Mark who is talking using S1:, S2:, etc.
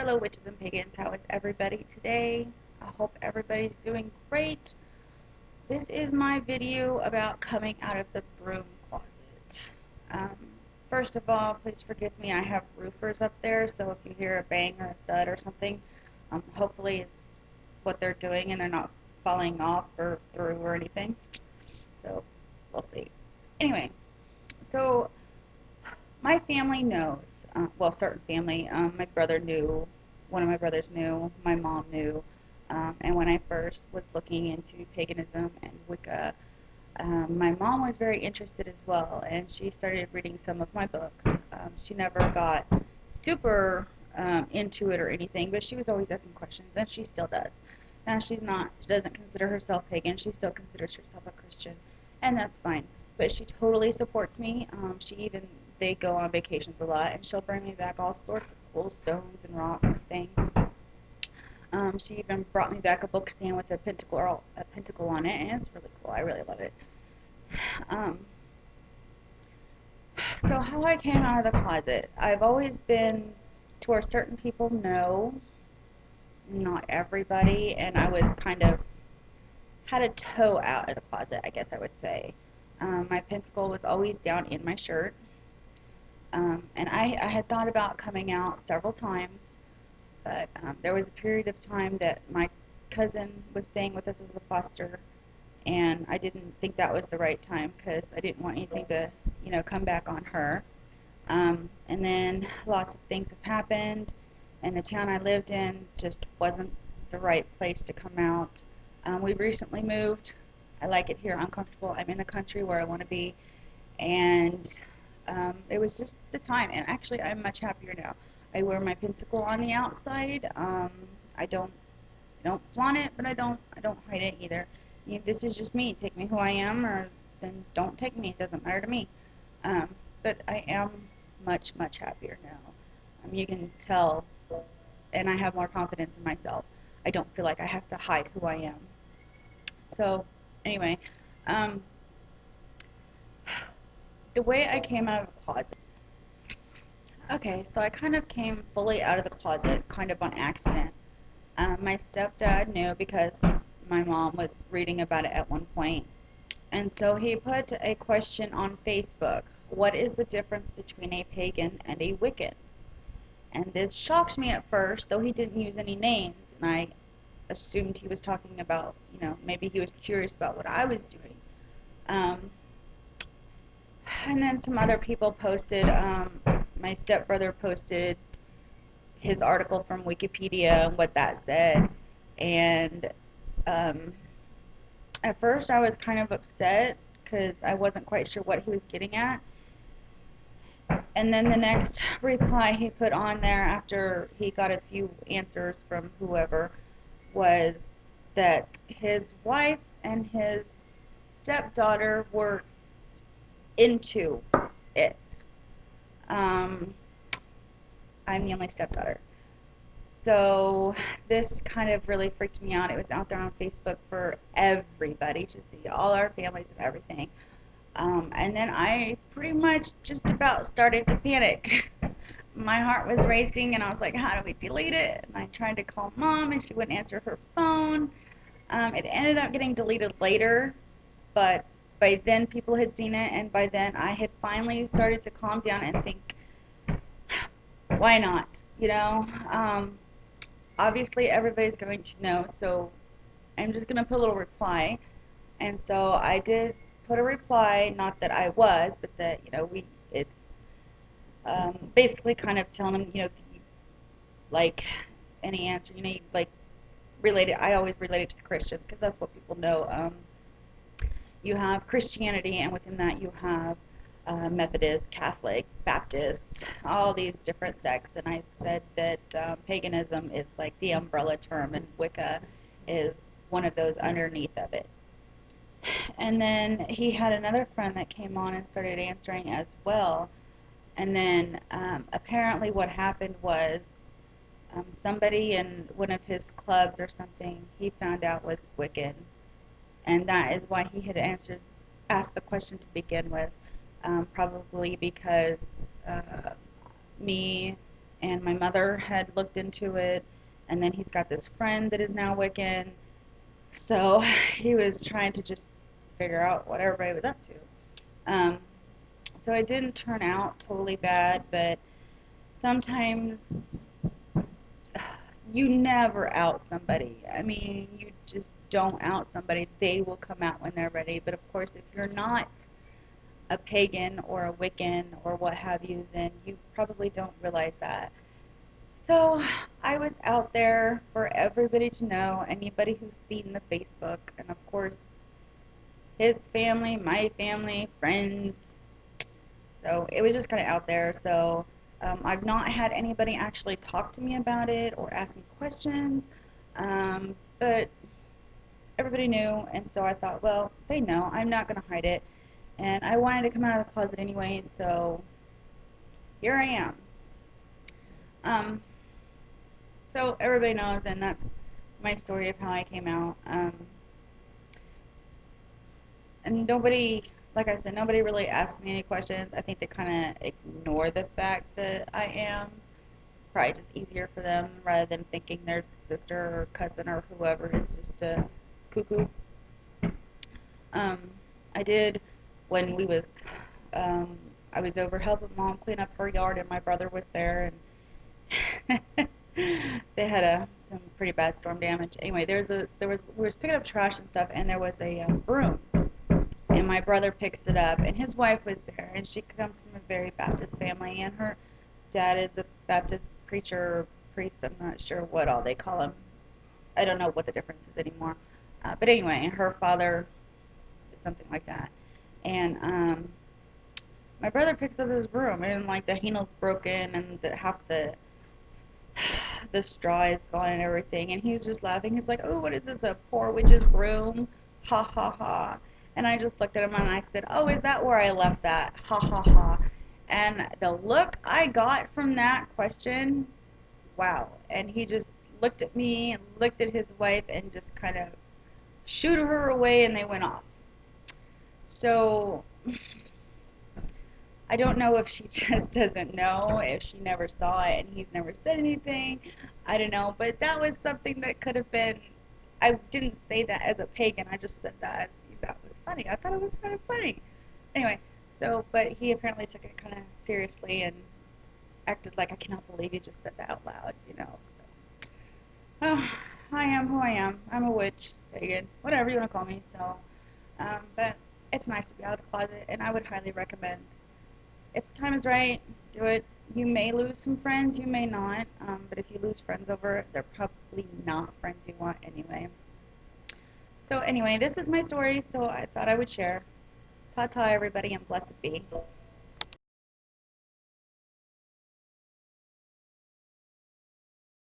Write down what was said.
S1: fellow witches and pagans. How is everybody today? I hope everybody's doing great. This is my video about coming out of the broom closet. Um, First of all, please forgive me. I have roofers up there, so if you hear a bang or a thud or something, hopefully it's what they're doing and they're not falling off or through or anything. So we'll see. Anyway, so my family knows, well, certain family, my brother knew, one of my brothers knew, my mom knew, and when I first was looking into paganism and Wicca, my mom was very interested as well, and she started reading some of my books. She never got super into it or anything, but she was always asking questions, and she still does. Now she doesn't consider herself pagan, she still considers herself a Christian, and that's fine. But she totally supports me. They go on vacations a lot, and she'll bring me back all sorts of cool stones and rocks and things. She even brought me back a book stand with a pentacle on it, and it's really cool. I really love it. Um, so how I came out of the closet, I've always been to where certain people know, not everybody, and I was kind of had a toe out of the closet, I guess I would say. My pentacle was always down in my shirt, and I had thought about coming out several times, but there was a period of time that my cousin was staying with us as a foster, and I didn't think that was the right time because I didn't want anything to, come back on her. And then lots of things have happened, and the town I lived in just wasn't the right place to come out. We recently moved. I like it here. I'm comfortable. I'm in the country where I want to be, and it was just the time. And actually, I'm much happier now. I wear my pentacle on the outside. I don't flaunt it, but I don't hide it either. This is just me. Take me who I am, or then don't take me. It doesn't matter to me. But I am much happier now. You can tell, and I have more confidence in myself. I don't feel like I have to hide who I am. So anyway, the way I came out of the closet. Okay, so I kind of came fully out of the closet kind of on accident. My stepdad knew because my mom was reading about it at one point. And so he put a question on Facebook. What is the difference between a pagan and a Wiccan? And this shocked me at first, though he didn't use any names. And I assumed he was talking about, maybe he was curious about what I was doing. And then some other people posted, my stepbrother posted his article from Wikipedia and what that said. And at first I was kind of upset because I wasn't quite sure what he was getting at. And then the next reply he put on there after he got a few answers from whoever was that his wife and his stepdaughter were into it. I'm the only stepdaughter. So this kind of really freaked me out. It was out there on Facebook for everybody to see, all our families and everything. And then I pretty much just about started to panic. My heart was racing, and I was like, how do we delete it? And I tried to call Mom, and she wouldn't answer her phone. It ended up getting deleted later, but by then people had seen it, and by then I had finally started to calm down and think, why not? Obviously everybody's going to know, so I'm just going to put a little reply. And so I did put a reply, not that I was, but that, it's basically kind of telling them, like any answer, like related. I always relate it to the Christians because that's what people know. You have Christianity, and within that you have Methodist, Catholic, Baptist, all these different sects. And I said that paganism is like the umbrella term, and Wicca is one of those underneath of it. And then he had another friend that came on and started answering as well. And then apparently what happened was somebody in one of his clubs or something he found out was Wiccan. And that is why he had asked the question to begin with. Probably because me and my mother had looked into it, and then he's got this friend that is now Wiccan. So he was trying to just figure out what everybody was up to. So it didn't turn out totally bad, but sometimes you never out somebody. I mean, you just don't out somebody. They will come out when they're ready. But of course, if you're not a pagan or a Wiccan or what have you, then you probably don't realize that. So I was out there for everybody to know, anybody who's seen the Facebook, and of course, his family, my family, friends. So it was just kind of out there. So I've not had anybody actually talk to me about it or ask me questions, but everybody knew, and so I thought, well, they know. I'm not going to hide it. And I wanted to come out of the closet anyway, so here I am. Um, so everybody knows, and that's my story of how I came out. And nobody, like I said, nobody really asked me any questions. I think they kind of ignore the fact that I am. It's probably just easier for them rather than thinking their sister or cousin or whoever is just a cuckoo. Um, I did when um, I was over helping mom clean up her yard, and my brother was there, and they had some pretty bad storm damage. Anyway, we was picking up trash and stuff, and there was a broom, and my brother picks it up, and his wife was there, and she comes from a very Baptist family, and her dad is a Baptist preacher, priest. I'm not sure what all they call him. I don't know what the difference is anymore. But anyway, her father something like that. And my brother picks up this broom, and like the handle's broken, and half the straw is gone and everything. And he's just laughing. He's like, "Oh, what is this? A poor witch's broom? Ha ha ha!" And I just looked at him and I said, "Oh, is that where I left that? Ha ha ha!" And the look I got from that question, wow! And he just looked at me and looked at his wife and just kind of shooed her away, and they went off. So I don't know if she just doesn't know, if she never saw it and he's never said anything. I don't know, but that was something that could have been. I didn't say that as a pagan. I just said that as that was funny. I thought it was kind of funny. Anyway, so but he apparently took it kind of seriously and acted like I cannot believe you just said that out loud, you know. So, oh, I am who I am. I'm a witch, pagan, whatever you want to call me. So, but it's nice to be out of the closet, and I would highly recommend. If the time is right, do it. You may lose some friends, you may not, but if you lose friends over it, they're probably not friends you want anyway. So anyway, this is my story, so I thought I would share. Ta-ta, everybody, and blessed be.